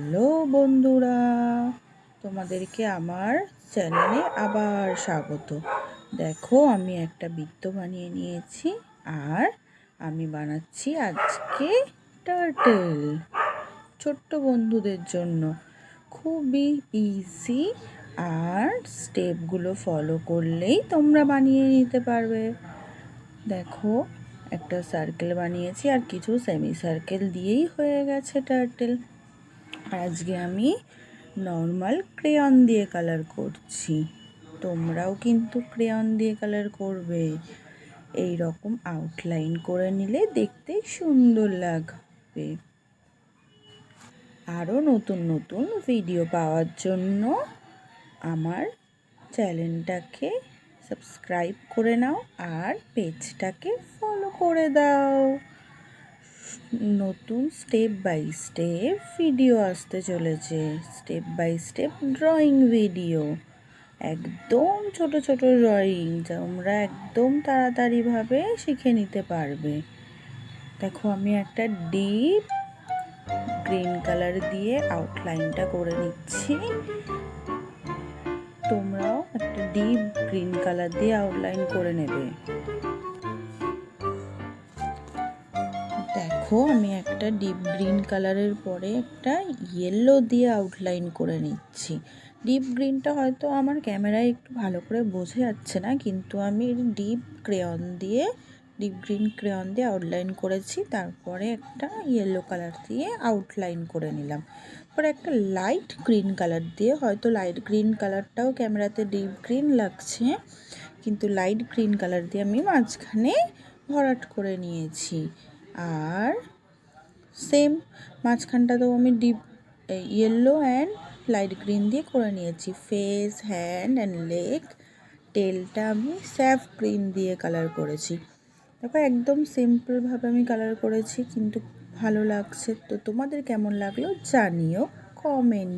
Hello বন্ধুরা, তোমাদেরকে আমার চ্যানেলে আবার স্বাগত। দেখো, আমি একটা বৃত্ত বানিয়ে নিয়েছি আর আমি বানাচ্ছি আজকে টার্টেল ছোট্ট বন্ধুদের জন্য। খুবই ইজি, আর স্টেপগুলো ফলো করলেই তোমরা বানিয়ে নিতে পারবে। দেখো, একটা সার্কেল বানিয়েছি আর কিছু সেমি সার্কেল দিয়েই হয়ে গেছে টার্টেল। আজকে আমি নর্মাল ক্রেয়ন দিয়ে কালার করছি, তোমরাও কিন্তু ক্রেয়ন দিয়ে কালার করবে। এই রকম আউটলাইন করে নিলে দেখতে সুন্দর লাগবে। আরও নতুন নতুন ভিডিও পাওয়ার জন্য আমার চ্যানেলটাকে সাবস্ক্রাইব করে নাও আর পেজটাকে ফলো করে দাও। নতুন স্টেপ বাই স্টেপ ভিডিও আসতে চলেছে, step by step drawing video, একদম ছোট ছোট ড্রয়িং তোমরা একদম তাড়াতাড়িভাবে শিখে নিতে পারবে। দেখো, আমি একটা ডিপ গ্রিন কালার দিয়ে আউটলাইনটা করে নিচ্ছি। তোমরাও একটা ডিপ গ্রিন কালার দিয়ে আউটলাইন করে নেবে। দেখো, আমি একটা ডিপ গ্রিন কালারের পরে একটা ইয়েলো দিয়ে আউটলাইন করে নিচ্ছি। ডিপ গ্রিনটা হয়তো আমার ক্যামেরায় একটু ভালো করে বোঝা যাচ্ছে না, কিন্তু আমি ডিপ গ্রিন ক্রেয়ন দিয়ে আউটলাইন করেছি। তারপরে একটা ইয়েলো কালার দিয়ে আউটলাইন করে নিলাম। পরে একটা লাইট গ্রিন কালার দিয়ে, হয়তো লাইট গ্রিন কালারটাও ক্যামেরাতে ডিপ গ্রিন লাগছে, কিন্তু লাইট গ্রিন কালার দিয়ে আমি মাঝখানে ভরাট করে নিয়েছি। আর সেম মাঝখানটাতেও আমি deep yellow and light green দিয়ে করে নিয়েছি। ফেস, হ্যান্ড অ্যান্ড লেগ, টেলটা আমি স্যাফ গ্রিন দিয়ে কালার করেছি। দেখো, একদম সিম্পলভাবে আমি কালার করেছি, কিন্তু ভালো লাগছে। তো তোমাদের কেমন লাগলো জানিও কমেন্ট।